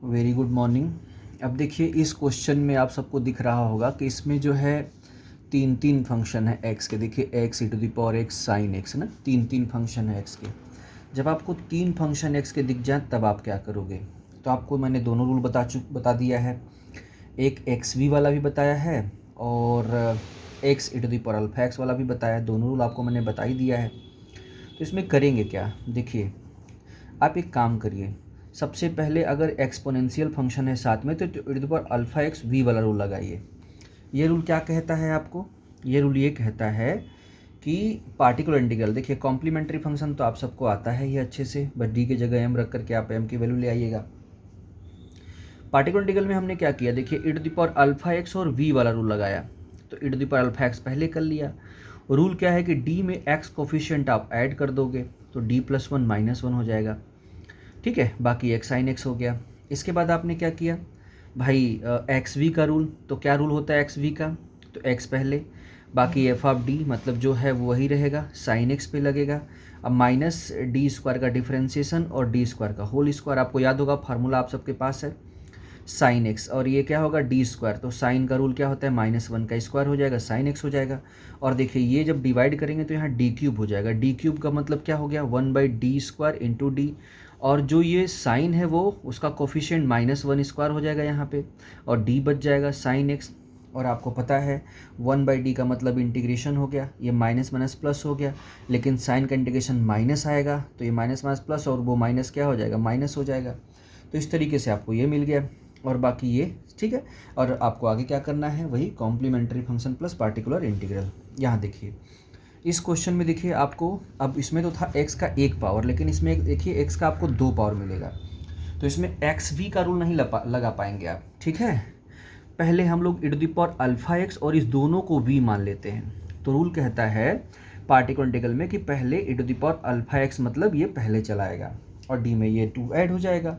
Very good morning. अब देखिए इस क्वेश्चन में आप सबको दिख रहा होगा कि इसमें जो है तीन तीन फंक्शन है एक्स के। देखिए x e to the power x sine x है ना, तीन तीन फंक्शन है एक्स के। जब आपको तीन फंक्शन एक्स के दिख जाए तब आप क्या करोगे? तो आपको मैंने दोनों रूल बता दिया है। एक एक्स वी वाला भी बताया है और x e to the power alpha x वाला भी बताया है। दोनों रूल आपको मैंने बता ही दिया है। तो इसमें करेंगे क्या, देखिए आप एक काम करिए। सबसे पहले अगर एक्सपोनेंशियल फंक्शन है साथ में तो e to the power alpha x v वाला रूल लगाइए। ये रूल क्या कहता है आपको? ये रूल ये कहता है कि पार्टिकुलर इंटीग्रल, देखिए कॉम्प्लीमेंट्री फंक्शन तो आप सबको आता है ये अच्छे से, बस डी की जगह एम रख करके आप एम की वैल्यू ले आइएगा। पार्टिकुलर इंटीग्रल में हमने क्या किया, देखिए e to the power alpha x और वी वाला रूल लगाया। तो e to the power alpha x पहले कर लिया। रूल क्या है कि डी में एक्स कोफिशिएंट आप ऐड कर दोगे तो D plus one minus one हो जाएगा। ठीक है, बाकी एक्स साइन एक्स हो गया। इसके बाद आपने क्या किया भाई, एक्स वी का रूल। तो क्या रूल होता है एक्स वी का? तो एक्स पहले, बाकी एफ ऑफ डी मतलब जो है वो वही रहेगा, साइन एक्स पे लगेगा। अब माइनस डी स्क्वायर का डिफ्रेंसिएशन और डी स्क्वायर का होल स्क्वायर, आपको याद होगा फार्मूला आप सबके पास है, साइन एक्स और ये क्या होगा डी स्क्वायर। तो साइन का रूल क्या होता है, माइनस वन का स्क्वायर हो जाएगा, साइन एक्स हो जाएगा। और देखिए ये जब डिवाइड करेंगे तो यहाँ डी क्यूब हो जाएगा। डी क्यूब का मतलब क्या हो गया, one by D square into D. और जो ये साइन है वो उसका कोफिशिएंट माइनस वन स्क्वायर हो जाएगा यहाँ पे, और डी बच जाएगा साइन एक्स। और आपको पता है वन बाई डी का मतलब इंटीग्रेशन हो गया, ये माइनस माइनस प्लस हो गया, लेकिन साइन का इंटीग्रेशन माइनस आएगा तो ये माइनस माइनस प्लस और वो माइनस क्या हो जाएगा, माइनस हो जाएगा। तो इस तरीके से आपको ये मिल गया और बाकी ये ठीक है। और आपको आगे क्या करना है, वही complementary function plus particular integral. यहाँ देखिए इस क्वेश्चन में देखिए आपको, अब इसमें तो था x का एक पावर, लेकिन इसमें देखिए x का आपको दो पावर मिलेगा। तो इसमें एक्स वी का रूल नहीं लगा पाएंगे आप, ठीक है। पहले हम लोग e to the power alpha x और इस दोनों को v मान लेते हैं। तो रूल कहता है पार्टिकुलर इंटीग्रल में कि पहले e to the power alpha x मतलब ये पहले चलाएगा और d में ये टू ऐड हो जाएगा।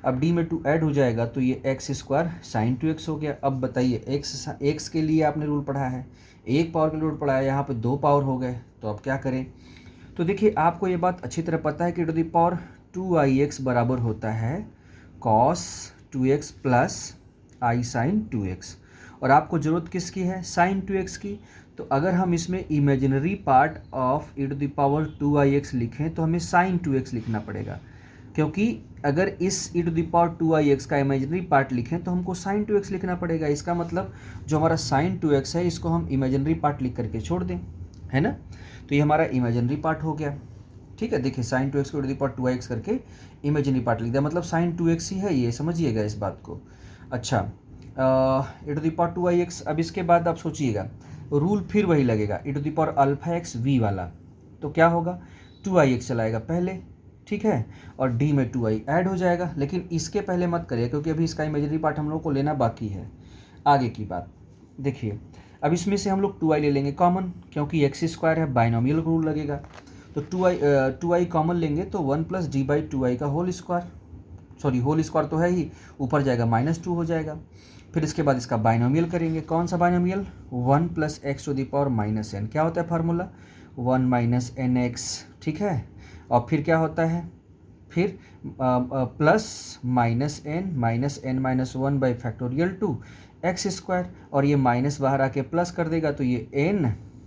अब d में टू ऐड हो जाएगा तो ये x square sine two x हो गया। अब बताइए एक्स के लिए आपने रूल पढ़ा है, एक पावर के लिए रूल पढ़ा है, यहाँ पे दो पावर हो गए। तो अब क्या करें? तो देखिए आपको ये बात अच्छी तरह पता है कि to the power two i x बराबर होता है cos two x plus i sine two x. और आपको ज़रूरत किसकी है, साइन टू एक्स की। तो अगर हम इसमें imaginary part of e to the power two i x लिखें तो हमें साइन टू एक्स लिखना पड़ेगा, क्योंकि अगर इस e to the power two i x का इमेजिनरी पार्ट लिखें तो हमको साइन टू एक्स लिखना पड़ेगा। इसका मतलब जो हमारा साइन टू एक्स है इसको हम इमेजिनरी पार्ट लिख करके छोड़ दें, है ना। तो ये हमारा इमेजिनरी पार्ट हो गया, ठीक है। देखिए साइन टू एक्स को e to the power two i x करके इमेजिनरी पार्ट लिख दिया, मतलब साइन टू एक्स ही है, ये समझिएगा इस बात को। अच्छा e to the power two i x. अब इसके बाद आप सोचिएगा रूल फिर वही लगेगा, e to the power alpha x v वाला। तो क्या होगा, टू आई एक्स चलाएगा पहले, ठीक है, और डी में टू आई ऐड हो जाएगा। लेकिन इसके पहले मत करिए क्योंकि अभी इसका इमेजिनरी पार्ट हम लोग को लेना बाकी है, आगे की बात। देखिए अब इसमें से हम लोग टू आई ले लेंगे कॉमन, क्योंकि एक्स स्क्वायर है, बाइनोमियल रूल लगेगा। तो टू आई कॉमन लेंगे तो one plus d by two i का whole square, sorry whole square तो है ही, ऊपर जाएगा माइनस टू हो जाएगा। फिर इसके बाद इसका बाइनोमियल करेंगे, कौन सा binomial, one plus x to the power minus n. क्या होता है formula, one minus n x, ठीक है। और फिर क्या होता है, फिर plus minus n minus one by factorial two x square, और ये माइनस बाहर आके प्लस कर देगा तो ये एन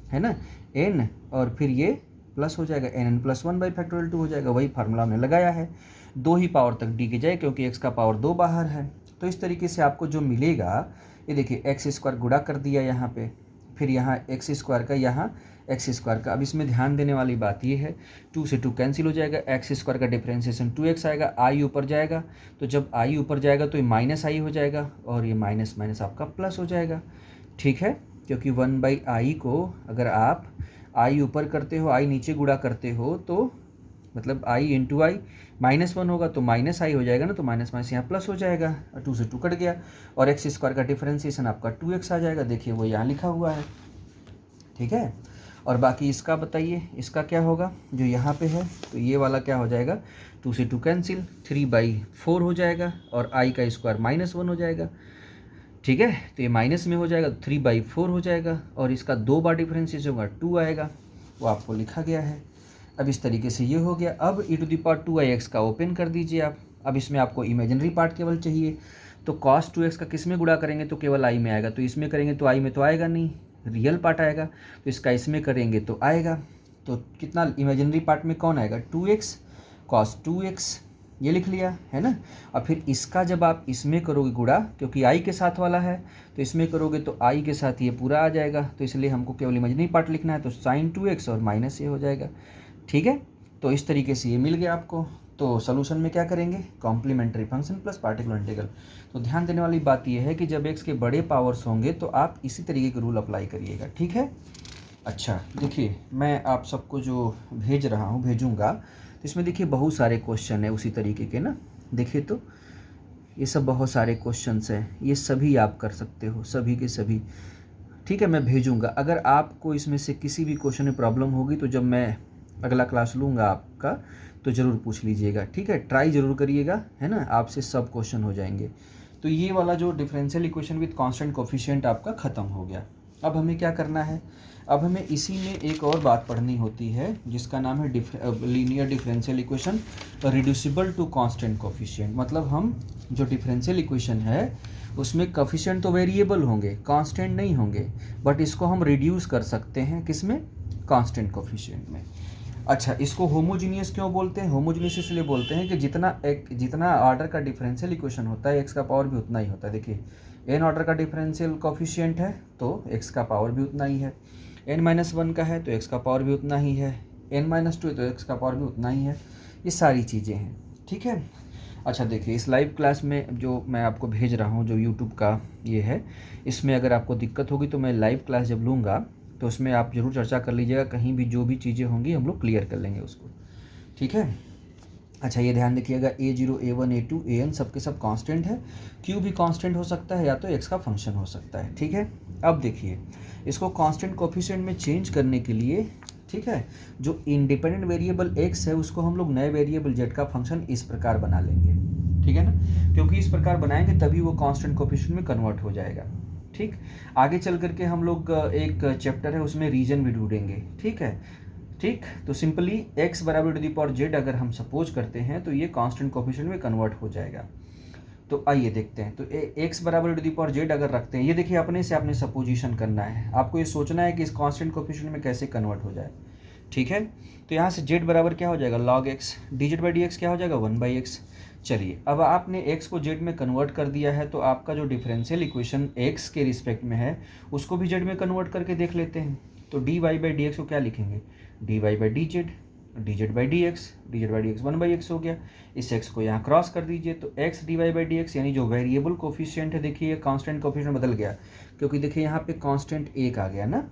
है ना, एन, और फिर ये प्लस हो जाएगा, n n plus one by factorial two हो जाएगा। वही फार्मूला हमने लगाया है, दो ही पावर तक डी की जाए क्योंकि एक्स का पावर दो बाहर है। तो इस तरीके से आपको जो मिलेगा, ये देखिए एक्स स्क्वायर गुणा कर दिया यहाँ पे, फिर यहाँ एक्स स्क्वायर का, यहाँ एक्स स्क्वायर का। अब इसमें ध्यान देने वाली बात ये है, टू से टू कैंसिल हो जाएगा, एक्स स्क्वायर का डिफ्रेंसिएशन टू एक्स आएगा, आई ऊपर जाएगा, तो जब आई ऊपर जाएगा तो ये माइनस आई हो जाएगा और ये माइनस माइनस आपका प्लस हो जाएगा, ठीक है। क्योंकि वन बाई आई को अगर आप आई ऊपर करते हो, आई नीचे गुणा करते हो, तो मतलब आई इंटू आई माइनस वन होगा तो माइनस आई हो जाएगा ना, तो माइनस माइनस यहाँ प्लस हो जाएगा, टू से टू कट गया, और एक्स स्क्वायर का डिफ्रेंसिएशन आपका टू एक्स आ जाएगा। देखिए वो यहाँ लिखा हुआ है, ठीक है। और बाकी इसका बताइए, इसका क्या होगा जो यहाँ पे है, तो ये वाला क्या हो जाएगा, टू से to cancel, three by four हो जाएगा, और आई का स्क्वायर माइनस वन हो जाएगा, ठीक है। तो ये माइनस में हो जाएगा, थ्री बाई फोर हो जाएगा, और इसका दो बार डिफ्रेंसिएशन होगा, टू आएगा, वो आपको लिखा गया है। अब इस तरीके से ये हो गया। अब e to the power two i x का ओपन कर दीजिए आप। अब इसमें आपको इमेजिनरी पार्ट केवल चाहिए, तो cos 2x का किस में गुणा करेंगे तो केवल i में आएगा, तो इसमें करेंगे तो i में तो आएगा नहीं, रियल पार्ट आएगा, तो इसका इसमें करेंगे तो आएगा। तो कितना इमेजिनरी पार्ट में कौन आएगा 2x cos 2x, ये लिख लिया है ना। और फिर इसका जब आप इसमें करोगे गुणा, क्योंकि i के साथ वाला है तो इसमें करोगे तो i के साथ ये पूरा आ जाएगा, तो इसलिए हमको केवल इमेजिनरी पार्ट लिखना है, तो sin 2x और माइनस ये हो जाएगा। ठीक है, तो इस तरीके से ये मिल गया आपको। तो सोल्यूशन में क्या करेंगे, complementary function plus particular integral. तो ध्यान देने वाली बात यह है कि जब x के बड़े पावर्स होंगे तो आप इसी तरीके के रूल अप्लाई करिएगा। ठीक है, अच्छा देखिए मैं आप सबको जो भेजूंगा तो इसमें देखिए बहुत सारे क्वेश्चन है उसी तरीके के ना। देखिए तो ये सब बहुत सारे क्वेश्चंस हैं, ये सभी आप कर सकते हो, सभी के सभी। ठीक है, मैं भेजूंगा। अगर आपको इसमें से किसी भी क्वेश्चन में प्रॉब्लम होगी तो जब मैं अगला क्लास लूँगा आपका तो ज़रूर पूछ लीजिएगा। ठीक है, ट्राई ज़रूर करिएगा, है ना, आपसे सब क्वेश्चन हो जाएंगे। तो ये वाला जो differential equation with constant coefficient आपका ख़त्म हो गया। अब हमें क्या करना है, अब हमें इसी में एक और बात पढ़नी होती है जिसका नाम है linear differential equation reducible to constant coefficient. मतलब हम जो डिफरेंशियल इक्वेशन है उसमें कोफिशिएंट तो वेरिएबल होंगे, कांस्टेंट नहीं होंगे, बट इसको हम रिड्यूस कर सकते हैं किसमें, कांस्टेंट कोफिशिएंट में। अच्छा, इसको होमोजीनियस क्यों बोलते हैं, होमोजीनियस इसलिए बोलते हैं कि जितना ऑर्डर का डिफरेंशियल इक्वेशन होता है x का पावर भी उतना ही होता है। देखिए n ऑर्डर का डिफरेंशियल कोफिशिएंट है तो x का पावर भी उतना ही है, n-1 का है तो x का पावर भी उतना ही है, n-2 है तो x का पावर भी उतना ही है। ये सारी चीज़ें हैं। ठीक है, अच्छा देखिए इस लाइव क्लास में जो मैं आपको भेज रहा हूँ, जो यूट्यूब का ये है, इसमें अगर आपको दिक्कत होगी तो मैं लाइव क्लास जब लूँगा तो उसमें आप ज़रूर चर्चा कर लीजिएगा, कहीं भी जो भी चीज़ें होंगी हम लोग क्लियर कर लेंगे उसको। ठीक है, अच्छा ये ध्यान रखिएगा a0 a1 a2 an सबके सब कांस्टेंट है, q भी कांस्टेंट हो सकता है या तो x का फंक्शन हो सकता है। ठीक है, अब देखिए इसको कांस्टेंट कोफिशिएंट में चेंज करने के लिए, ठीक है, जो इंडिपेंडेंट वेरिएबल x है उसको हम लोग नए वेरिएबल z का फंक्शन इस प्रकार बना लेंगे। ठीक है ना, क्योंकि इस प्रकार बनाएंगे तभी वो कांस्टेंट कोफिशिएंट में कन्वर्ट हो जाएगा। ठीक, आगे चल करके हम लोग एक चैप्टर है उसमें रीजन भी ढूंढेंगे। ठीक है, ठीक, तो सिंपली x बराबर टू दी पावर z अगर हम सपोज करते हैं तो ये कांस्टेंट कोफिशिएंट में कन्वर्ट हो जाएगा। तो आइए देखते हैं, तो x बराबर टू दी पावर z अगर रखते हैं, ये देखिए अपने से आपने सपोजिशन करना है, आपको ये सोचना है कि इस कांस्टेंट कोफिशिएंट में कैसे कन्वर्ट हो जाए। ठीक है, तो यहाँ से z बराबर क्या हो जाएगा log x, dz by dx क्या हो जाएगा 1/x। चलिए अब आपने x को z में कन्वर्ट कर दिया है तो आपका जो डिफरेंशियल इक्वेशन x के रिस्पेक्ट में है उसको भी z में कन्वर्ट करके देख लेते हैं। तो dy बाई dx को क्या लिखेंगे, dy by dz, dz by dx 1/x हो गया। इस x को यहाँ क्रॉस कर दीजिए तो x dy बाई dx, यानी जो वेरिएबल कोफिशिएंट है देखिए कांस्टेंट कोफिशिएंट बदल गया, क्योंकि देखिए यहाँ पे कांस्टेंट 1 आ गया ना।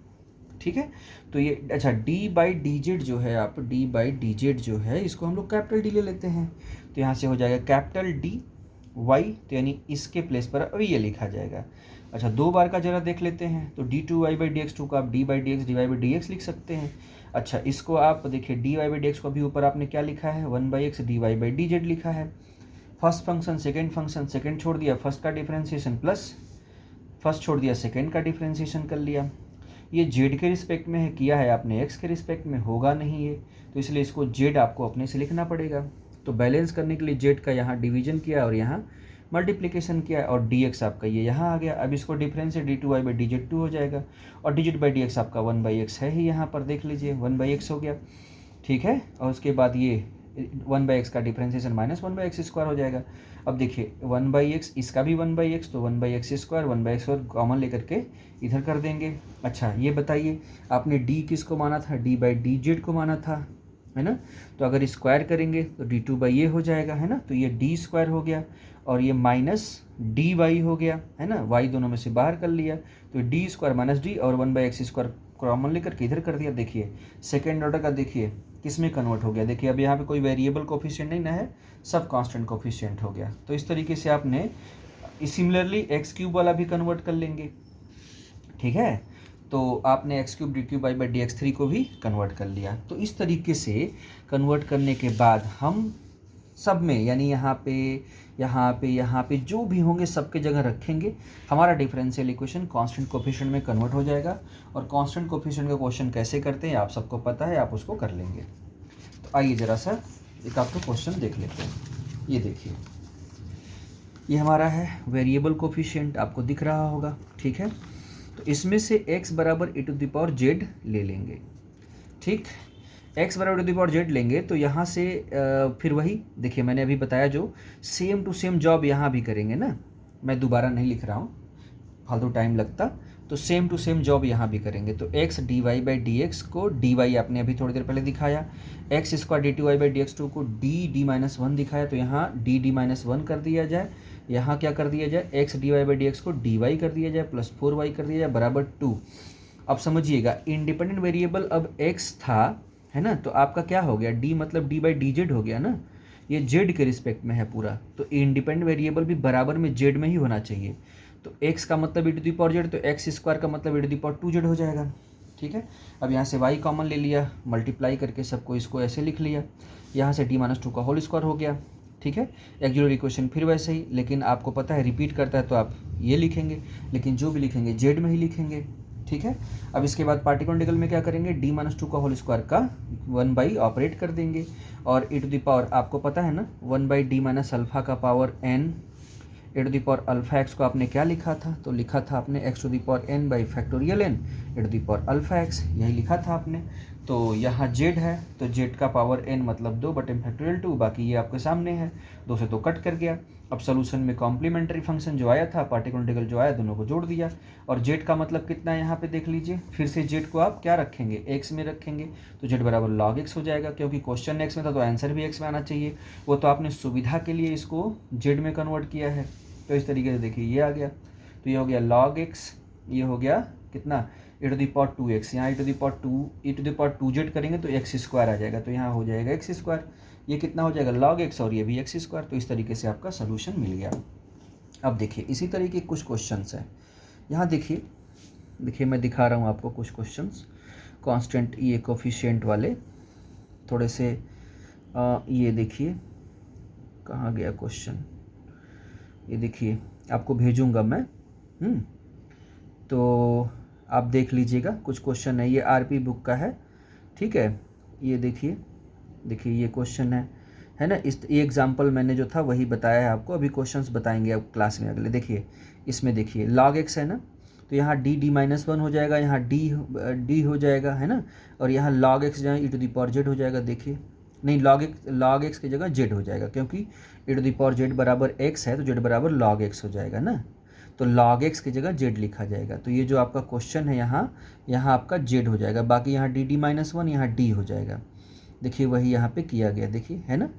ठीक है, तो ये अच्छा d बाई dz जो है, आप d बाई dz जो है इसको हम लोग कैपिटल D ले लेते हैं, तो यहाँ से हो जाएगा कैपिटल D y, तो यानी इसके प्लेस पर अभी ये लिखा जाएगा। अच्छा दो बार का जरा देख लेते हैं, तो d2y बाई dx2 को आप d by dx dy by dx लिख सकते हैं। अच्छा इसको आप देखिए dy बाई dx को अभी ऊपर आपने क्या लिखा है 1/x dy बाई dz लिखा है। फर्स्ट फंक्शन सेकेंड छोड़ दिया, फर्स्ट का डिफरेंशिएशन प्लस फर्स्ट छोड़ दिया सेकेंड का डिफरेंशिएशन कर लिया। ये z के रिस्पेक्ट में है, किया है आपने x के रिस्पेक्ट में, होगा नहीं ये, तो इसलिए इसको z आपको अपने से लिखना पड़ेगा। तो बैलेंस करने के लिए z का यहाँ डिवीजन किया और यहाँ मल्टीप्लिकेशन किया और dx आपका ये यहाँ आ गया। अब इसको डिफरेंस से d2y बाई dz2 हो जाएगा और dz बाई dx आपका 1/x है ही, यहाँ पर देख लीजिए 1/x हो गया। ठीक है, और उसके बाद ये 1/x का डिफरेंशिएशन माइनस 1/x स्क्वायर हो जाएगा। अब देखिए 1/x, इसका भी 1/x, तो 1/x स्क्वायर 1/x और कॉमन लेकर के इधर कर देंगे। अच्छा ये बताइए आपने d किसको माना था, d बाई dz को माना था, है ना, तो अगर स्क्वायर करेंगे तो d2 बाई ये हो जाएगा, है ना, तो ये d स्क्वायर हो गया और ये माइनस dy हो गया, है ना, y दोनों में से बाहर कर लिया, तो d स्क्वायर माइनस d और 1/x स्क्वायर कॉमन लेकर के इधर कर दिया। देखिए सेकेंड ऑर्डर का देखिए किस में कन्वर्ट हो गया, देखिए अब यहाँ पे कोई वेरिएबल कोफिशिएंट नहीं ना है, सब कांस्टेंट कोफिशिएंट हो गया। तो इस तरीके से आपने सिमिलरली एक्स क्यूब वाला भी कन्वर्ट कर लेंगे। ठीक है, तो आपने x cube D cube by by dx3 को भी कन्वर्ट कर लिया। तो इस तरीके से कन्वर्ट करने के बाद हम सब में, यानी यहाँ पे जो भी होंगे सबके जगह रखेंगे, हमारा डिफरेंशियल इक्वेशन कांस्टेंट कोफिशिएंट में कन्वर्ट हो जाएगा। और कांस्टेंट कोफिशिएंट का क्वेश्चन कैसे करते हैं आप सबको पता है, आप उसको कर लेंगे। तो आइए ज़रा सा एक आपको क्वेश्चन देख लेते हैं। ये देखिए ये हमारा है वेरिएबल कोफिशिएंट, आपको दिख रहा होगा, ठीक है। तो इसमें से x बराबर e to the power z ले लेंगे, ठीक। x बराबर e to the power z लेंगे तो यहाँ से फिर वही देखिए मैंने अभी बताया जो सेम टू सेम जॉब यहाँ भी करेंगे ना, मैं दोबारा नहीं लिख रहा हूँ फालतू टाइम लगता, तो सेम टू सेम जॉब यहाँ भी करेंगे। तो x dy by d x को dy आपने अभी थोड़ी देर पहले दिखाया, x square d t y by d x two को डी माइनस वन दिखाया, तो यहाँ डी माइनस वन कर दिया जाए, यहाँ क्या कर दिया जाए x d y by d x को डी वाई कर दिया जाए प्लस 4y कर दिया जाए बराबर 2। अब समझिएगा इंडिपेंडेंट वेरिएबल अब x था, है ना, तो आपका क्या हो गया d मतलब d बाई डी जेड हो गया ना, ये z के रिस्पेक्ट में है पूरा, तो इंडिपेंडेंट वेरिएबल भी बराबर में z में ही होना चाहिए। तो x का मतलब e to the power z, तो एक्स स्क्वायर का मतलब e to the power 2z हो जाएगा, ठीक है। अब यहाँ से y कॉमन ले लिया, मल्टीप्लाई करके सबको इसको ऐसे लिख लिया, यहाँ से d माइनस 2 का होल स्क्वायर हो गया, ठीक है। एक्जुलर इक्वेशन फिर वैसे ही, लेकिन आपको पता है रिपीट करता है तो आप ये लिखेंगे, लेकिन जो भी लिखेंगे z में ही लिखेंगे, ठीक है। अब इसके बाद पार्टिकल इंटीग्रल में क्या करेंगे, d माइनस 2 का होल स्क्वायर का 1 बाई ऑपरेट कर देंगे, और e टू द पावर आपको पता है ना 1 बाई डी माइनस अल्फा का power n, e to the power alpha x को आपने क्या लिखा था, तो लिखा था आपने x to the power n by factorial n, e to the power alpha x, यही लिखा था आपने। तो यहाँ z है तो z का पावर n मतलब 2 बटे फैक्टोरियल 2, बाकी ये आपके सामने है, 2 से तो कट कर गया। अब सोल्यूशन में कॉम्प्लीमेंट्री फंक्शन जो आया था, पार्टिकल इंटीग्रल जो आया, दोनों को जोड़ दिया, और z का मतलब कितना है यहाँ पे देख लीजिए, फिर से z को आप क्या रखेंगे, x में रखेंगे, तो z बराबर log x हो जाएगा, क्योंकि क्वेश्चन x में था तो आंसर भी x में आना चाहिए, वो तो आपने सुविधा के लिए इसको z में कन्वर्ट किया है। तो इस तरीके से देखिए ये आ गया, तो ये हो गया log x, ये हो गया कितना e to the power 2x, यहाँ e to the power 2z करेंगे तो x स्क्वायर आ जाएगा, तो यहाँ हो जाएगा x स्क्वायर, ये कितना हो जाएगा log x, और ये भी x स्क्वायर। तो इस तरीके से आपका सोल्यूशन मिल गया। अब देखिए इसी तरीके कुछ क्वेश्चंस हैं, यहाँ देखिए मैं दिखा रहा हूँ आपको कुछ क्वेश्चंस कांस्टेंट ये कोफिशिएंट वाले, थोड़े से ये देखिए कहाँ गया क्वेश्चन, ये देखिए आपको भेजूंगा मैं, तो आप देख लीजिएगा, कुछ क्वेश्चन है, ये आरपी बुक का है, ठीक है। ये देखिए ये क्वेश्चन है ना, इस ये एग्जाम्पल मैंने जो था वही बताया है आपको, अभी क्वेश्चंस बताएंगे अब क्लास में अगले। देखिए इसमें देखिए log x है ना, तो यहाँ डी माइनस 1 हो जाएगा, यहाँ डी हो जाएगा, है ना, और यहाँ log x जहाँ e to the power z हो जाएगा, देखिए नहीं log x की जगह z हो जाएगा, क्योंकि e to the power z बराबर x है तो z बराबर log x हो जाएगा ना, तो log x की जगह z लिखा जाएगा। तो ये जो आपका क्वेश्चन है यहाँ आपका z हो जाएगा, बाकी यहाँ डी माइनस 1 यहाँ d हो जाएगा, देखिए वही यहाँ पे किया गया, देखिए है ना,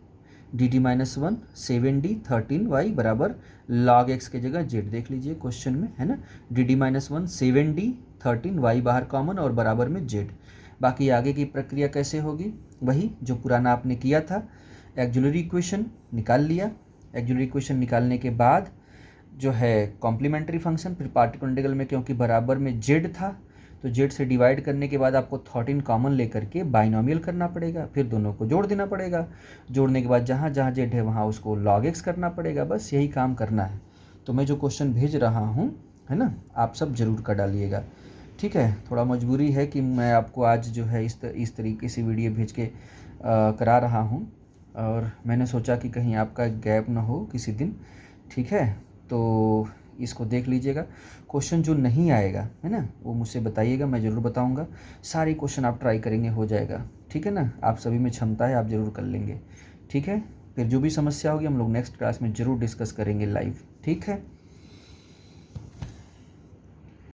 डी माइनस 1 7d 13y बराबर log x की जगह z, देख लीजिए क्वेश्चन में, है ना, डी माइनस 1 7d 13y बाहर कॉमन और बराबर में z। बाकी आगे की प्रक्रिया कैसे होगी, वही जो पुराना आपने किया था, एक्जुलरी इक्वेशन निकाल लिया, एक्जुलरी इक्वेशन निकालने के बाद जो है कॉम्प्लीमेंट्री फंक्शन, फिर पार्टिकल इंटीग्रल में क्योंकि बराबर में z था तो z से डिवाइड करने के बाद आपको 13 कॉमन लेकर के बाइनोमियल करना पड़ेगा, फिर दोनों को जोड़ देना पड़ेगा, जोड़ने के बाद जहाँ जहाँ z है वहाँ उसको log x करना पड़ेगा, बस यही काम करना है। तो मैं जो क्वेश्चन भेज रहा हूँ, है ना, आप सब ज़रूर कर डालिएगा, ठीक है। थोड़ा मजबूरी है कि मैं आपको आज जो है इस तरीके से वीडियो भेज के करा रहा हूँ, और मैंने सोचा कि कहीं आपका गैप ना हो किसी दिन, ठीक है। तो इसको देख लीजिएगा, क्वेश्चन जो नहीं आएगा है ना वो मुझसे बताइएगा, मैं ज़रूर बताऊंगा, सारे क्वेश्चन आप ट्राई करेंगे हो जाएगा, ठीक है ना, आप सभी में क्षमता है, आप ज़रूर कर लेंगे, ठीक है। फिर जो भी समस्या होगी हम लोग नेक्स्ट क्लास में ज़रूर डिस्कस करेंगे लाइव, ठीक है।